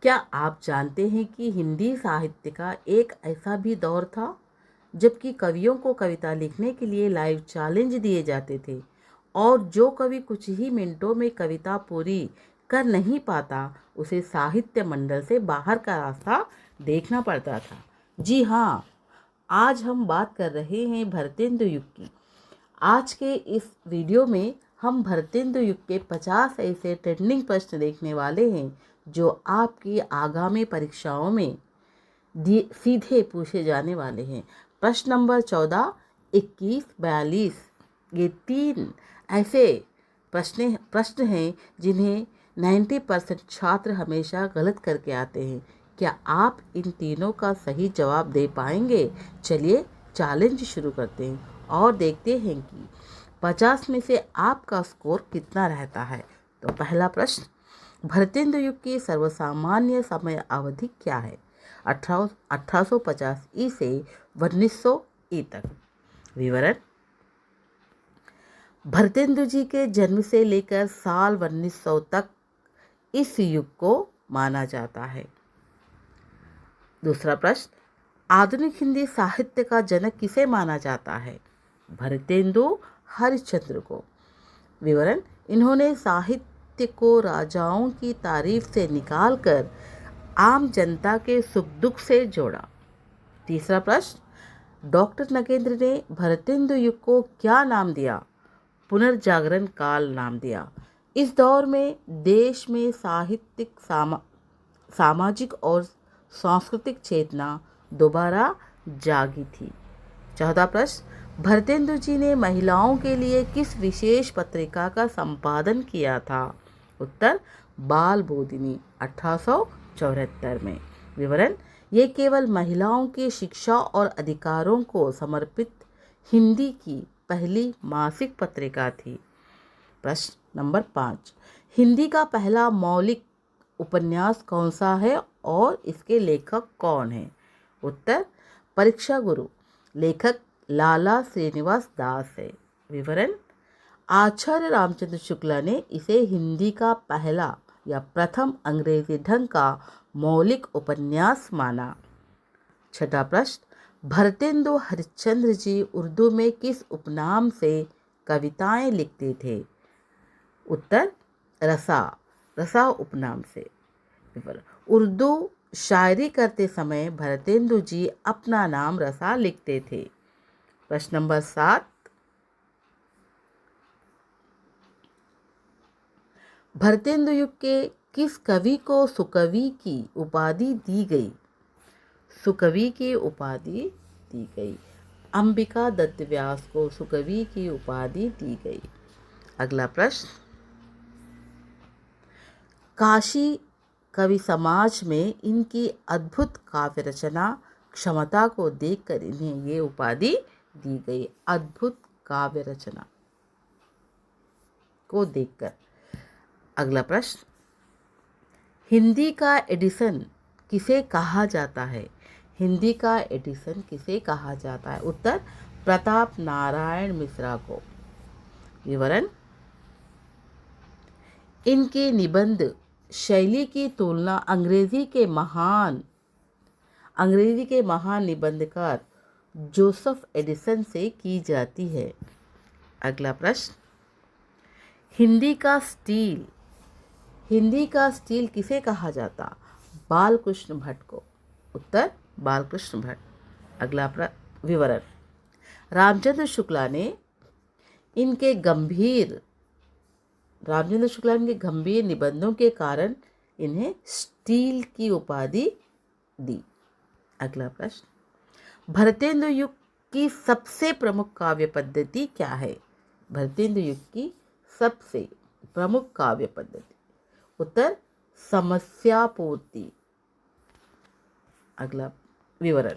क्या आप जानते हैं कि हिंदी साहित्य का एक ऐसा भी दौर था जबकि कवियों को कविता लिखने के लिए लाइव चैलेंज दिए जाते थे और जो कवि कुछ ही मिनटों में कविता पूरी कर नहीं पाता उसे साहित्य मंडल से बाहर का रास्ता देखना पड़ता था। जी हाँ, आज हम बात कर रहे हैं भरतेंदु युग की। आज के इस वीडियो में हम भरतेंदु युग के 50 ऐसे ट्रेंडिंग प्रश्न देखने वाले हैं जो आपकी आगामी परीक्षाओं में सीधे पूछे जाने वाले हैं। प्रश्न नंबर 14, 21, 42 ये 3 ऐसे प्रश्न हैं जिन्हें 90% छात्र हमेशा गलत करके आते हैं। क्या आप इन तीनों का सही जवाब दे पाएंगे? चलिए चैलेंज शुरू करते हैं और देखते हैं कि 50 में से आपका स्कोर कितना रहता है। तो पहला प्रश्न, भरतेंदु युग की सर्वसामान्य समय अवधि क्या है? 1850 ई से 1900 ई तक। विवरण, भरतेंदु जी के जन्म से लेकर साल 1900 तक इस युग को माना जाता है। दूसरा प्रश्न, आधुनिक हिंदी साहित्य का जनक किसे माना जाता है? भरतेंदु हरिश्चंद्र को। विवरण, इन्होंने साहित्य को राजाओं की तारीफ से निकालकर आम जनता के सुख दुख से जोड़ा। तीसरा प्रश्न, डॉक्टर नगेंद्र ने भरतेंदु युग को क्या नाम दिया? पुनर्जागरण काल नाम दिया। इस दौर में देश में साहित्यिक सामाजिक और सांस्कृतिक चेतना दोबारा जागी थी। चौथा प्रश्न, भरतेंदु जी ने महिलाओं के लिए किस विशेष पत्रिका का संपादन किया था? उत्तर, बाल बोधिनी 1874 में। विवरण, ये केवल महिलाओं की शिक्षा और अधिकारों को समर्पित हिंदी की पहली मासिक पत्रिका थी। प्रश्न नंबर 5, हिंदी का पहला मौलिक उपन्यास कौन सा है और इसके लेखक कौन हैं? उत्तर, परीक्षा गुरु। लेखक लाला श्रीनिवास दास है। विवरण, आचार्य रामचंद्र शुक्ला ने इसे हिंदी का पहला या प्रथम अंग्रेजी ढंग का मौलिक उपन्यास माना। छठा प्रश्न, भरतेंदु हरिश्चंद्र जी उर्दू में किस उपनाम से कविताएं लिखते थे? उत्तर, रसा उपनाम से। उर्दू शायरी करते समय भरतेंदु जी अपना नाम रसा लिखते थे। प्रश्न नंबर 7, भरतेंदु युग के किस कवि को सुकवि की उपाधि दी गई? सुकवि की उपाधि दी गई। अंबिका दत्त व्यास को सुकवि की उपाधि दी गई। अगला प्रश्न, काशी कवि समाज में इनकी अद्भुत काव्य रचना क्षमता को देखकर इन्हें ये उपाधि दी गई। अद्भुत काव्य रचना को देखकर। अगला प्रश्न, हिंदी का एडिसन किसे कहा जाता है? हिंदी का एडिसन किसे कहा जाता है? उत्तर, प्रताप नारायण मिश्रा को। विवरण, इनके निबंध शैली की तुलना अंग्रेजी के महान निबंधकार जोसेफ एडिसन से की जाती है। अगला प्रश्न, हिंदी का स्टील किसे कहा जाता? बालकृष्ण भट्ट को। उत्तर, बालकृष्ण भट्ट। अगला विवरण, रामचंद्र शुक्ला ने इनके गंभीर निबंधों के कारण इन्हें स्टील की उपाधि दी। अगला प्रश्न, भरतेंदु युग की सबसे प्रमुख काव्य पद्धति क्या है? भरतेंदु युग की सबसे प्रमुख काव्य पद्धति। उत्तर, समस्या पूर्ति। अगला विवरण,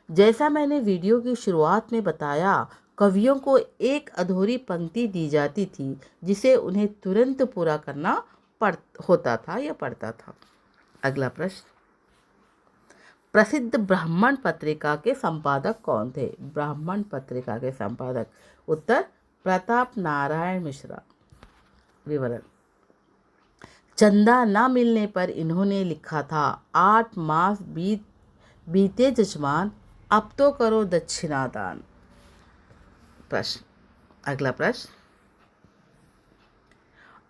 जैसा मैंने वीडियो की शुरुआत में बताया, कवियों को एक अधूरी पंक्ति दी जाती थी जिसे उन्हें तुरंत पूरा करना होता था। अगला प्रश्न, प्रसिद्ध ब्राह्मण पत्रिका के संपादक कौन थे? ब्राह्मण पत्रिका के संपादक। उत्तर, प्रताप नारायण मिश्रा। विवरण, चंदा न मिलने पर इन्होंने लिखा था, 8 मास बीते जजमान, अब तो करो दक्षिणा दान। प्रश्न, अगला प्रश्न,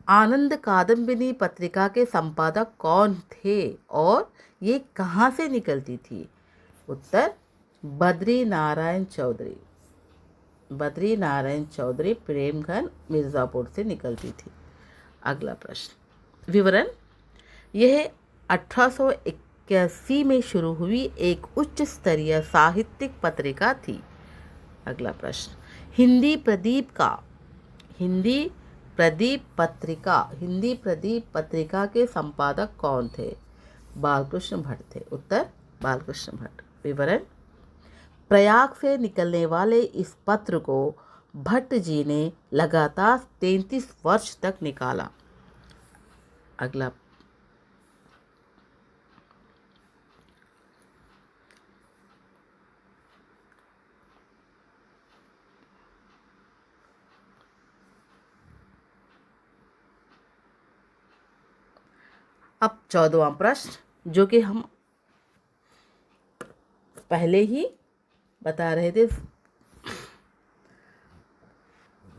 आनंद कादम्बिनी पत्रिका के संपादक कौन थे और ये कहाँ से निकलती थी? उत्तर, बद्री नारायण चौधरी। बद्री नारायण चौधरी प्रेमगंज मिर्ज़ापुर से निकलती थी। अगला प्रश्न, विवरण, यह 1881 में शुरू हुई एक उच्च स्तरीय साहित्यिक पत्रिका थी। अगला प्रश्न, हिंदी प्रदीप पत्रिका के संपादक कौन थे? बालकृष्ण भट्ट थे। उत्तर, बालकृष्ण भट्ट। विवरण, प्रयाग से निकलने वाले इस पत्र को भट्ट जी ने लगातार 33 वर्ष तक निकाला। अगला, अब 14वां प्रश्न, जो कि हम पहले ही बता रहे थे।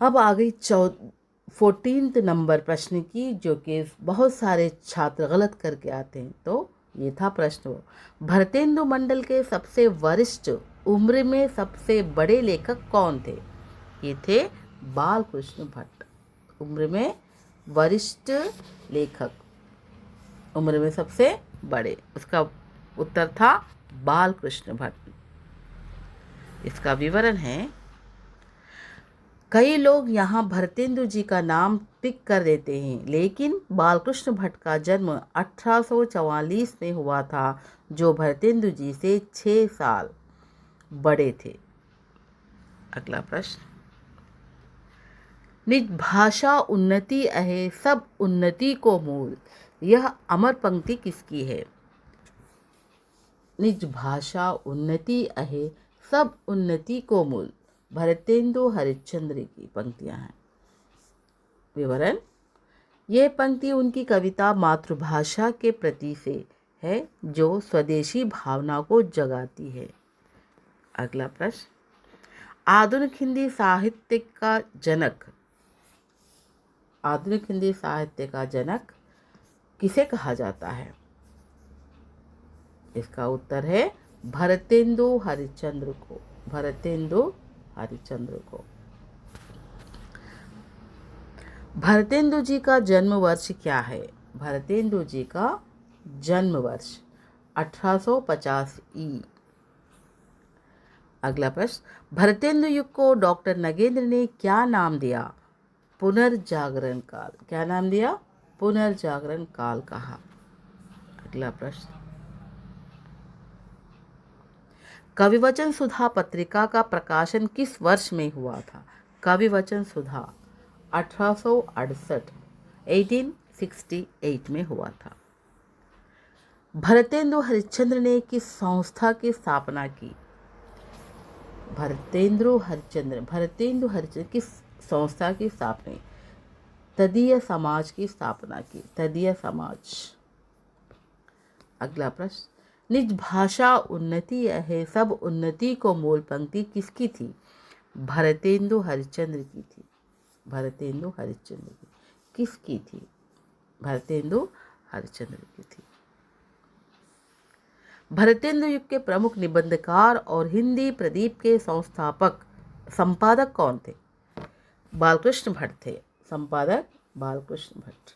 अब आ गई 14th नंबर प्रश्न की, जो कि बहुत सारे छात्र गलत करके आते हैं। तो ये था प्रश्न, भारतेंदु मंडल के सबसे वरिष्ठ, उम्र में सबसे बड़े लेखक कौन थे? ये थे बालकृष्ण भट्ट। उम्र में वरिष्ठ लेखक, उम्र में सबसे बड़े, उसका उत्तर था बालकृष्ण भट्ट। इसका विवरण है, कई लोग यहाँ भारतेंदु जी का नाम टिक कर देते हैं, लेकिन बालकृष्ण भट्ट का जन्म 1844 में हुआ था, जो भारतेंदु जी से 6 साल बड़े थे। अगला प्रश्न, निज भाषा उन्नति अहे सब उन्नति को मूल, यह अमर पंक्ति किसकी है? निज भाषा उन्नति अहे सब उन्नति को मूल, भारतेंदु हरिश्चंद्र की पंक्तियां हैं। विवरण, ये पंक्ति उनकी कविता मातृभाषा के प्रति से है, जो स्वदेशी भावना को जगाती है। अगला प्रश्न, आधुनिक हिंदी साहित्य का जनक किसे कहा जाता है? इसका उत्तर है भारतेंदु हरिश्चंद्र को। भारतेंदु जी का जन्म वर्ष क्या है? भारतेंदु जी का जन्म वर्ष 1850 ई। अगला प्रश्न, भारतेंदु युग को डॉक्टर नगेंद्र ने क्या नाम दिया? पुनर्जागरण काल। क्या नाम दिया? पुनर्जागरण काल कहा। अगला प्रश्न, कविवचन सुधा पत्रिका का प्रकाशन किस वर्ष में हुआ था? कविवचन सुधा 1868 में हुआ था। भारतेंदु हरिश्चंद्र ने किस संस्था की स्थापना की? भारतेंदु हरिश्चंद्र किस संस्था की स्थापना? तदीय समाज की स्थापना की। तदीय समाज। अगला प्रश्न, निज भाषा उन्नति है सब उन्नति को मूल पंक्ति किसकी थी? भारतेंदु हरिश्चंद्र की थी। भारतेंदु हरिश्चंद्र की। किसकी थी? भारतेंदु हरिश्चंद्र की थी। भारतेंदु युग के प्रमुख निबंधकार और हिंदी प्रदीप के संपादक कौन थे? बालकृष्ण भट्ट थे। संपादक बालकृष्ण भट्ट।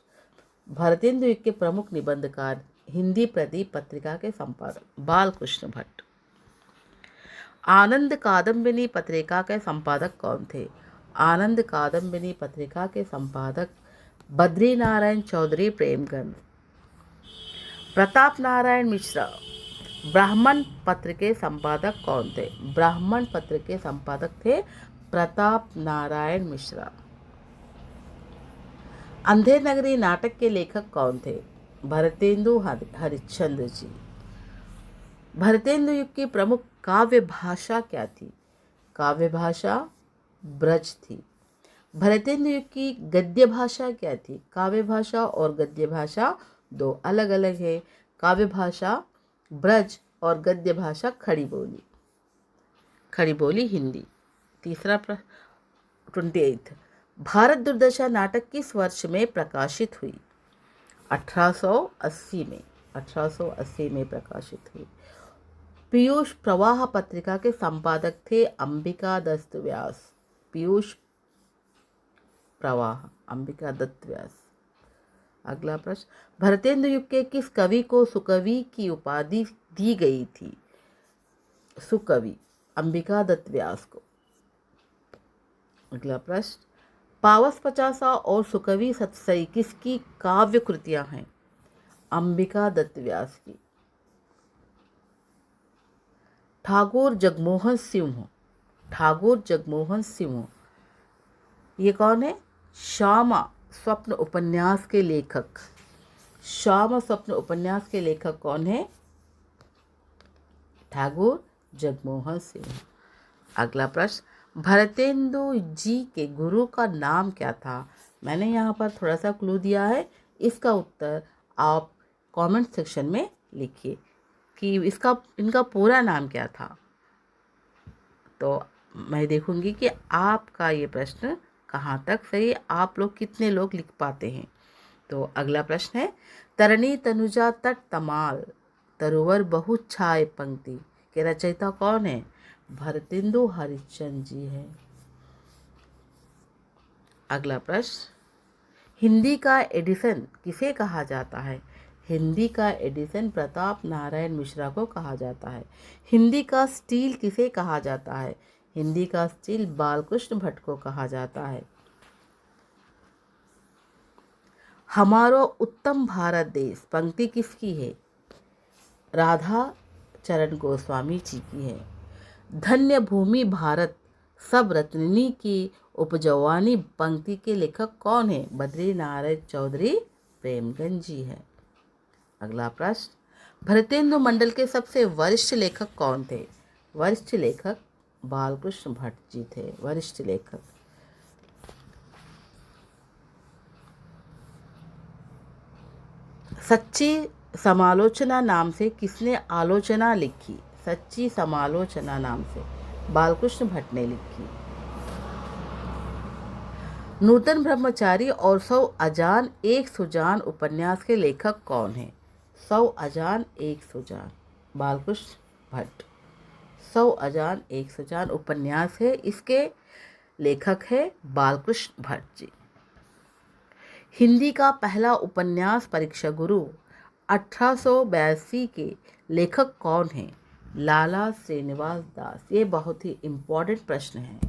भारतेंदु युग के प्रमुख निबंधकार, हिंदी प्रदीप पत्रिका के संपादक बालकृष्ण भट्ट। आनंद कादम्बिनी पत्रिका के संपादक कौन थे? आनंद कादम्बिनी पत्रिका के संपादक बद्री नारायण चौधरी प्रेमगंज। प्रताप नारायण मिश्रा ब्राह्मण पत्र के संपादक कौन थे? ब्राह्मण पत्र के संपादक थे प्रताप नारायण मिश्रा। अंधेर नगरी नाटक के लेखक कौन थे? भारतेंदु हरिश्चंद्र जी। भारतेंदु युग की प्रमुख काव्य भाषा क्या थी? काव्य भाषा ब्रज थी। भरतेंद्र युग की गद्य भाषा क्या थी? काव्य भाषा और गद्य भाषा दो अलग अलग है। काव्य भाषा ब्रज और गद्य भाषा खड़ी बोली। खड़ी बोली हिंदी। तीसरा 28 भारत दुर्दशा नाटक किस वर्ष में प्रकाशित हुई? 1880 में। 1880 में प्रकाशित हुई। पीयूष प्रवाह पत्रिका के संपादक थे अंबिका दत्त व्यास। पीयूष प्रवाह अंबिका दत्त व्यास। अगला प्रश्न, भरतेंद्र युग के किस कवि को सुकवि की उपाधि दी गई थी? सुकवि अंबिका दत्त व्यास को। अगला प्रश्न, पावस पचासा और सुकवि सतसई किसकी काव्य कृतियां हैं? अंबिका दत्त व्यास की। ठाकुर जगमोहन सिंह। ठाकुर जगमोहन सिंह ये कौन है? श्यामा स्वप्न उपन्यास के लेखक। श्यामा स्वप्न उपन्यास के लेखक कौन है? ठाकुर जगमोहन सिंह। अगला प्रश्न, भरतेंदु जी के गुरु का नाम क्या था? मैंने यहाँ पर थोड़ा सा क्लू दिया है, इसका उत्तर आप कमेंट सेक्शन में लिखिए कि इनका पूरा नाम क्या था। तो मैं देखूंगी कि आपका ये प्रश्न कहाँ तक सही, आप लोग कितने लोग लिख पाते हैं। तो अगला प्रश्न है, तरणी तनुजा तट तमाल तरुवर बहु छाए पंक्ति के रचयिता कौन है? भरतेंदु हरिश्चंद्र जी है। अगला प्रश्न, हिंदी का एडिसन किसे कहा जाता है? हिंदी का एडिसन प्रताप नारायण मिश्रा को कहा जाता है। हिंदी का स्टील किसे कहा जाता है? हिंदी का स्टील बालकृष्ण भट्ट को कहा जाता है। हमारो उत्तम भारत देश पंक्ति किसकी है? राधा चरण गोस्वामी जी की है। धन्य भूमि भारत सब रत्ननी की उपजवानी पंक्ति के लेखक कौन है? बद्री नारायण चौधरी प्रेमगंज जी है। अगला प्रश्न, भरतेंदु मंडल के सबसे वरिष्ठ लेखक कौन थे? वरिष्ठ लेखक बालकृष्ण भट्ट जी थे। वरिष्ठ लेखक। सच्ची समालोचना नाम से किसने आलोचना लिखी? सच्ची समालोचना नाम से बालकृष्ण भट्ट ने लिखी। नूतन ब्रह्मचारी और सौ अजान एक सुजान उपन्यास के लेखक कौन है? सौ अजान एक सुजान बालकृष्ण भट्ट। सौ अजान एक सुजान उपन्यास है, इसके लेखक है बालकृष्ण भट्ट जी। हिंदी का पहला उपन्यास परीक्षा गुरु 1882 के लेखक कौन है? लाला श्रीनिवास दास। ये बहुत ही इम्पोर्टेंट प्रश्न है,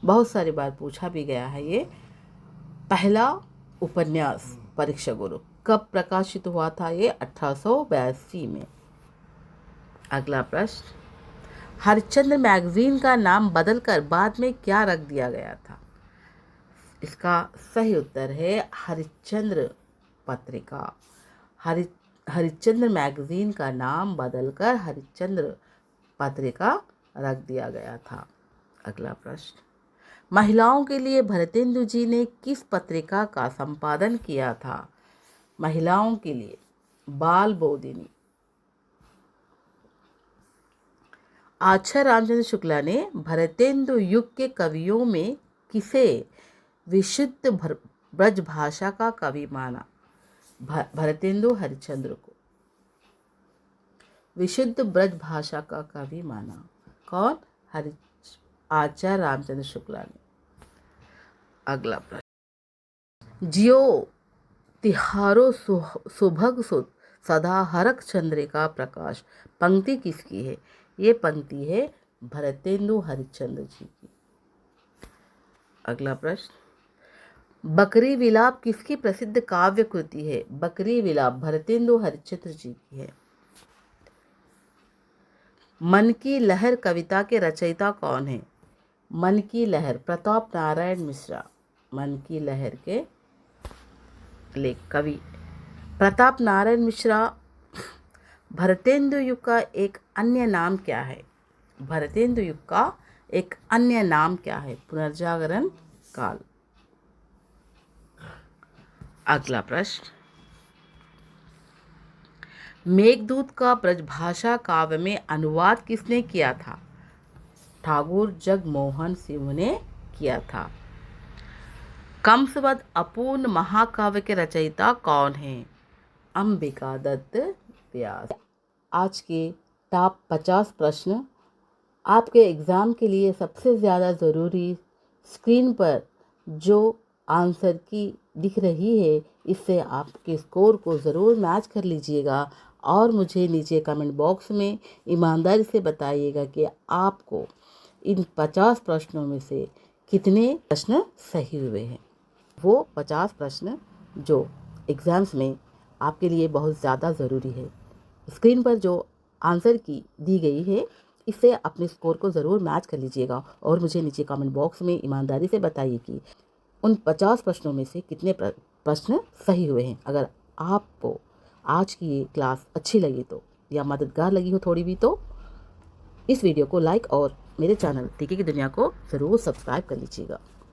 बहुत सारी बार पूछा भी गया है। ये पहला उपन्यास परीक्षा गुरु कब प्रकाशित हुआ था? ये 1882 में। अगला प्रश्न, हरिश्चंद्र मैगजीन का नाम बदलकर बाद में क्या रख दिया गया था? इसका सही उत्तर है हरिश्चंद्र पत्रिका। हरिश्चंद्र मैगजीन का नाम बदलकर हरिश्चंद्र पत्रिका रख दिया गया था। अगला प्रश्न, महिलाओं के लिए भरतेंदु जी ने किस पत्रिका का संपादन किया था? महिलाओं के लिए बाल बोधिनी। आचार्य रामचंद्र शुक्ला ने भरतेंदु युग के कवियों में किसे विशुद्ध ब्रज भाषा का कवि माना? भरतेंदु हरिश्चंद्र को विशुद्ध ब्रज भाषा का कवि माना। कौन? आचार्य रामचंद्र शुक्ला ने। अगला प्रश्न, जियो तिहारो सुभग सुत सदा हरक चंद्रिका प्रकाश पंक्ति किसकी है? ये पंक्ति है भरतेंदु हरिश्चंद्र जी की। अगला प्रश्न, बकरी विलाप किसकी प्रसिद्ध काव्य कृति है? बकरी विलाप भरतेंदु हरिश्चंद्र जी की है। मन की लहर कविता के रचयिता कौन है? मन की लहर प्रताप नारायण मिश्रा। मन की लहर के कवि प्रताप नारायण मिश्रा। भरतेंदु युग का एक अन्य नाम क्या है? भरतेंदु युग का एक अन्य नाम क्या है? पुनर्जागरण काल। अगला प्रश्न, मेघदूत का ब्रजभाषा काव्य में अनुवाद किसने किया था? ठाकुर जगमोहन सिंह ने किया था। कंसवध अपूर्ण महाकाव्य के रचयिता कौन हैं? अंबिका दत्त व्यास। आज के टॉप 50 प्रश्न आपके एग्ज़ाम के लिए सबसे ज़्यादा ज़रूरी स्क्रीन पर जो आंसर की दिख रही है, इससे आपके स्कोर को ज़रूर मैच कर लीजिएगा और मुझे नीचे कमेंट बॉक्स में ईमानदारी से बताइएगा कि आपको इन 50 प्रश्नों में से कितने प्रश्न सही हुए हैं। वो 50 प्रश्न जो एग्ज़ाम्स में आपके लिए बहुत ज़्यादा ज़रूरी है। स्क्रीन पर जो आंसर की दी गई है, इससे अपने स्कोर को ज़रूर मैच कर लीजिएगा और मुझे नीचे कमेंट बॉक्स में ईमानदारी से बताइए कि उन 50 प्रश्नों में से कितने प्रश्न सही हुए हैं। अगर आपको आज की ये क्लास अच्छी लगी तो या मददगार लगी हो थोड़ी भी, तो इस वीडियो को लाइक और मेरे चैनल टीके की दुनिया को ज़रूर सब्सक्राइब कर लीजिएगा।